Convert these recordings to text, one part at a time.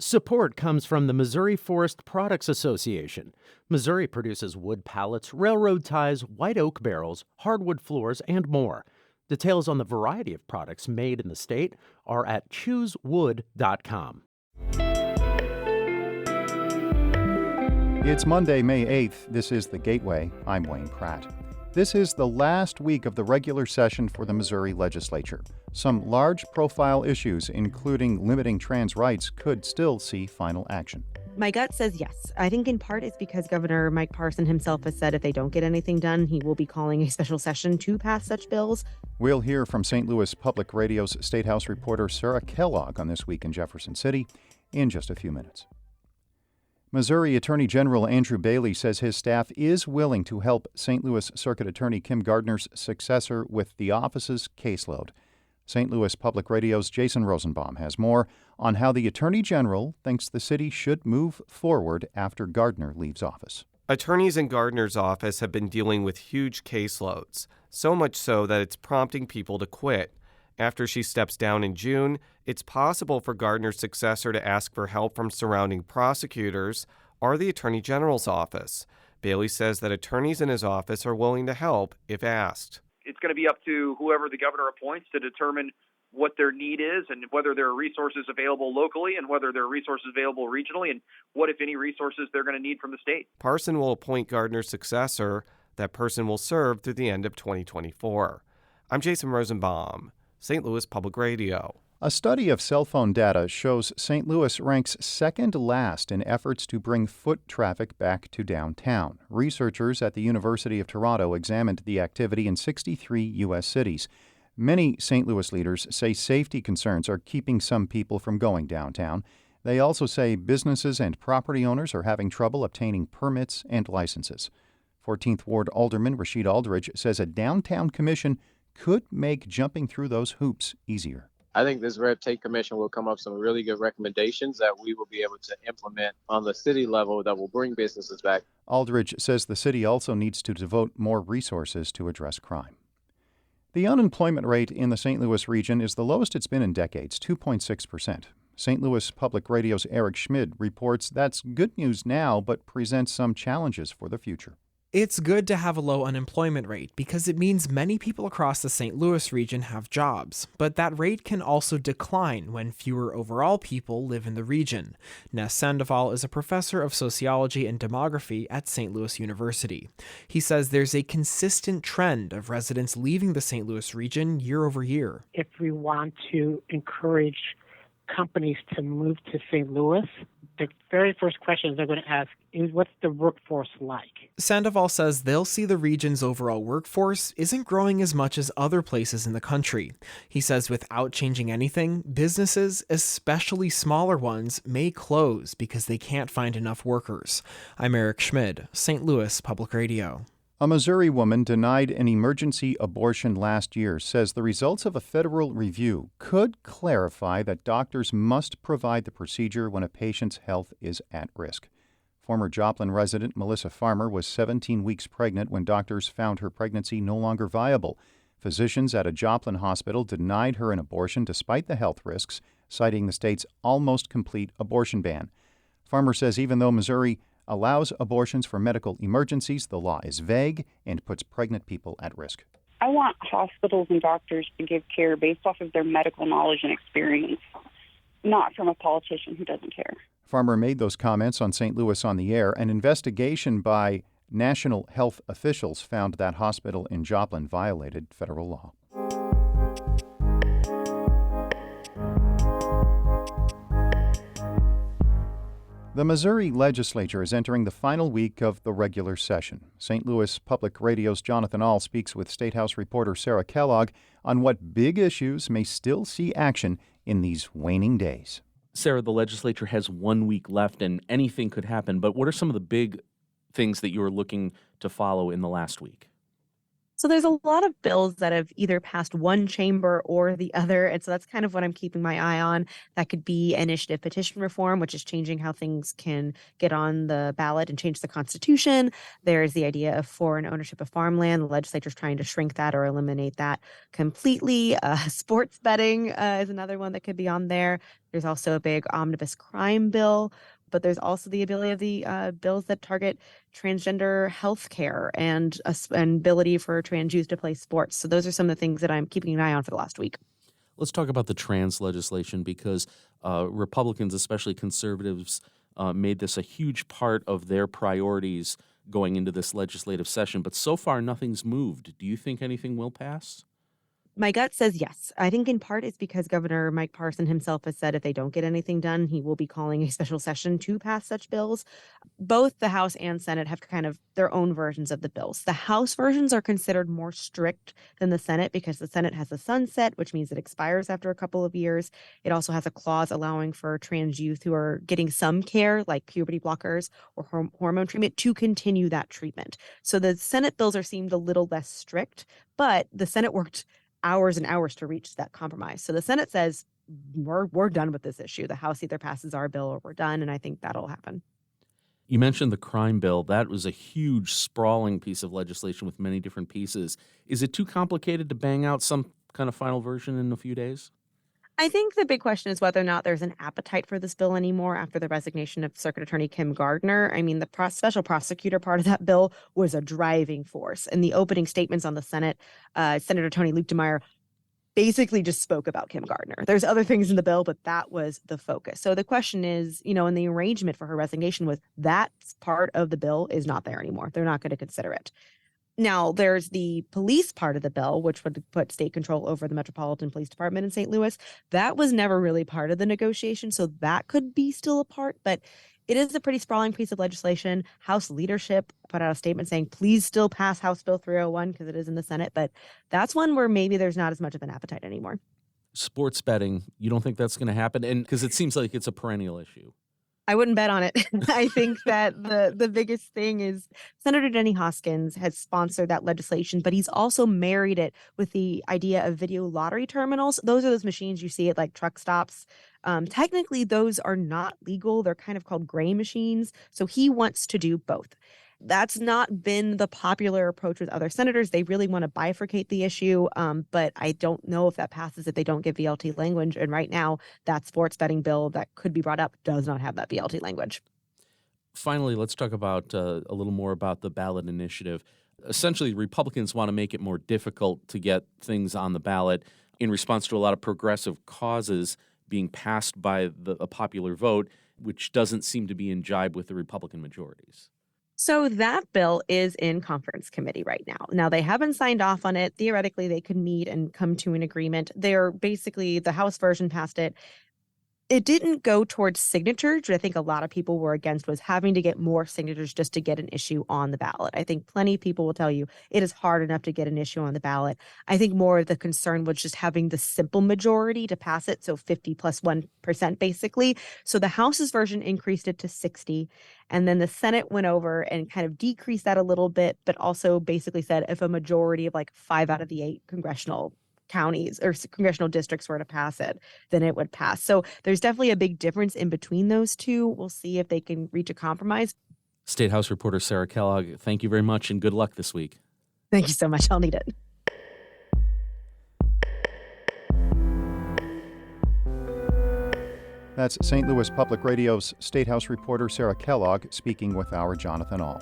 Support comes from the Missouri Forest Products Association. Missouri produces wood pallets, railroad ties, white oak barrels, hardwood floors, and more. Details on the variety of products made in the state are at choosewood.com. It's Monday, May 8th. This is The Gateway. I'm Wayne Pratt. This is the last week of the regular session for the Missouri legislature. Some large-profile issues, including limiting trans rights, could still see final action. My gut says yes. I think in part it's because Governor Mike Parson himself has said if they don't get anything done, he will be calling a special session to pass such bills. We'll hear from St. Louis Public Radio's State House reporter Sarah Kellogg on This Week in Jefferson City in just a few minutes. Missouri Attorney General Andrew Bailey says his staff is willing to help St. Louis Circuit Attorney Kim Gardner's successor with the office's caseload. St. Louis Public Radio's Jason Rosenbaum has more on how the Attorney General thinks the city should move forward after Gardner leaves office. Attorneys in Gardner's office have been dealing with huge caseloads, so much so that it's prompting people to quit. After she steps down in June, it's possible for Gardner's successor to ask for help from surrounding prosecutors or the Attorney General's office. Bailey says that attorneys in his office are willing to help if asked. It's going to be up to whoever the governor appoints to determine what their need is and whether there are resources available locally and whether there are resources available regionally and what, if any, resources they're going to need from the state. Parson will appoint Gardner's successor. That person will serve through the end of 2024. I'm Jason Rosenbaum, St. Louis Public Radio. A study of cell phone data shows St. Louis ranks second last in efforts to bring foot traffic back to downtown. Researchers at the University of Toronto examined the activity in 63 U.S. cities. Many St. Louis leaders say safety concerns are keeping some people from going downtown. They also say businesses and property owners are having trouble obtaining permits and licenses. 14th Ward Alderman Rashid Aldridge says a downtown commission could make jumping through those hoops easier. I think this Red Tape Commission will come up with some really good recommendations that we will be able to implement on the city level that will bring businesses back. Aldridge says the city also needs to devote more resources to address crime. The unemployment rate in the St. Louis region is the lowest it's been in decades, 2.6%. St. Louis Public Radio's Eric Schmid reports that's good news now, but presents some challenges for the future. It's good to have a low unemployment rate because it means many people across the St. Louis region have jobs, but that rate can also decline when fewer overall people live in the region. Ness Sandoval is a professor of sociology and demography at St. Louis University. He says there's a consistent trend of residents leaving the St. Louis region year over year. If we want to encourage companies to move to St. Louis, the very first questions they're going to ask is, what's the workforce like? Sandoval says they'll see the region's overall workforce isn't growing as much as other places in the country. He says without changing anything, businesses, especially smaller ones, may close because they can't find enough workers. I'm Eric Schmid, St. Louis Public Radio. A Missouri woman denied an emergency abortion last year says the results of a federal review could clarify that doctors must provide the procedure when a patient's health is at risk. Former Joplin resident Melissa Farmer was 17 weeks pregnant when doctors found her pregnancy no longer viable. Physicians at a Joplin hospital denied her an abortion despite the health risks, citing the state's almost complete abortion ban. Farmer says even though Missouri allows abortions for medical emergencies, the law is vague and puts pregnant people at risk. I want hospitals and doctors to give care based off of their medical knowledge and experience, not from a politician who doesn't care. Farmer made those comments on St. Louis on the Air. An investigation by national health officials found that hospital in Joplin violated federal law. The Missouri legislature is entering the final week of the regular session. St. Louis Public Radio's Jonathan Ahl speaks with State House reporter Sarah Kellogg on what big issues may still see action in these waning days. Sarah, the legislature has 1 week left and anything could happen, but what are some of the big things that you are looking to follow in the last week? So there's a lot of bills that have either passed one chamber or the other. And so that's kind of what I'm keeping my eye on. That could be initiative petition reform, which is changing how things can get on the ballot and change the Constitution. There's the idea of foreign ownership of farmland. The legislature's trying to shrink that or eliminate that completely. Sports betting is another one that could be on there. There's also a big omnibus crime bill. But there's also the ability of the bills that target transgender health care and an ability for trans youth to play sports. So those are some of the things that I'm keeping an eye on for the last week. Let's talk about the trans legislation because Republicans, especially conservatives, made this a huge part of their priorities going into this legislative session. But so far, nothing's moved. Do you think anything will pass? My gut says yes. I think in part it's because Governor Mike Parson himself has said if they don't get anything done, he will be calling a special session to pass such bills. Both the House and Senate have kind of their own versions of the bills. The House versions are considered more strict than the Senate because the Senate has a sunset, which means it expires after a couple of years. It also has a clause allowing for trans youth who are getting some care, like puberty blockers or hormone treatment, to continue that treatment. So the Senate bills are seemed a little less strict, but the Senate worked hours and hours to reach that compromise. So the Senate says we're done with this issue. The House either passes our bill or we're done, and I think that'll happen. You mentioned the crime bill. That was a huge, sprawling piece of legislation with many different pieces. Is it too complicated to bang out some kind of final version in a few days? I think the big question is whether or not there's an appetite for this bill anymore after the resignation of Circuit Attorney Kim Gardner. I mean, the special prosecutor part of that bill was a driving force. In the opening statements on the Senate, Senator Tony Luke DeMeyer basically just spoke about Kim Gardner. There's other things in the bill, but that was the focus. So the question is, and the arrangement for her resignation was that part of the bill is not there anymore. They're not going to consider it. Now, there's the police part of the bill, which would put state control over the Metropolitan Police Department in St. Louis. That was never really part of the negotiation, so that could be still a part, but it is a pretty sprawling piece of legislation. House leadership put out a statement saying, please still pass House Bill 301 because it is in the Senate, but that's one where maybe there's not as much of an appetite anymore. Sports betting, you don't think that's going to happen? And because it seems like it's a perennial issue. I wouldn't bet on it. I think that the biggest thing is Senator Denny Hoskins has sponsored that legislation, but he's also married it with the idea of video lottery terminals. Those are those machines you see at like truck stops. Technically, those are not legal. They're kind of called gray machines. So he wants to do both. That's not been the popular approach with other senators. They really want to bifurcate the issue, but I don't know if that passes if they don't get VLT language. And right now, that sports betting bill that could be brought up does not have that VLT language. Finally, let's talk about a little more about the ballot initiative. Essentially, Republicans want to make it more difficult to get things on the ballot in response to a lot of progressive causes being passed by a popular vote, which doesn't seem to be in jibe with the Republican majorities. So that bill is in conference committee right now. Now, they haven't signed off on it. Theoretically, they could meet and come to an agreement. They're basically, the House version passed it. It didn't go towards signatures, which I think a lot of people were against, was having to get more signatures just to get an issue on the ballot. I think plenty of people will tell you it is hard enough to get an issue on the ballot. I think more of the concern was just having the simple majority to pass it, so 50 plus 1% basically. So the House's version increased it to 60, and then the Senate went over and kind of decreased that a little bit, but also basically said if a majority of like 5 out of the 8 congressional counties or congressional districts were to pass it, then it would pass. So there's definitely a big difference in between those two. We'll see if they can reach a compromise. State House reporter Sarah Kellogg, thank you very much and good luck this week. Thank you so much. I'll need it. That's St. Louis Public Radio's State House reporter Sarah Kellogg speaking with our Jonathan Ahl.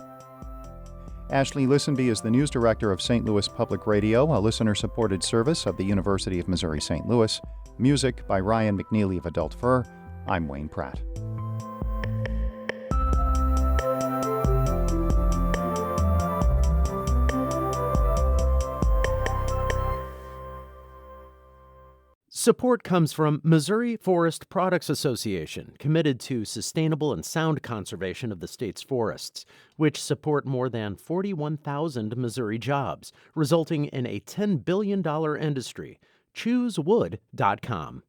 Ashley Lisenby is the news director of St. Louis Public Radio, a listener-supported service of the University of Missouri-St. Louis. Music by Ryan McNeely of Adult Fur. I'm Wayne Pratt. Support comes from Missouri Forest Products Association, committed to sustainable and sound conservation of the state's forests, which support more than 41,000 Missouri jobs, resulting in a $10 billion industry. ChooseWood.com.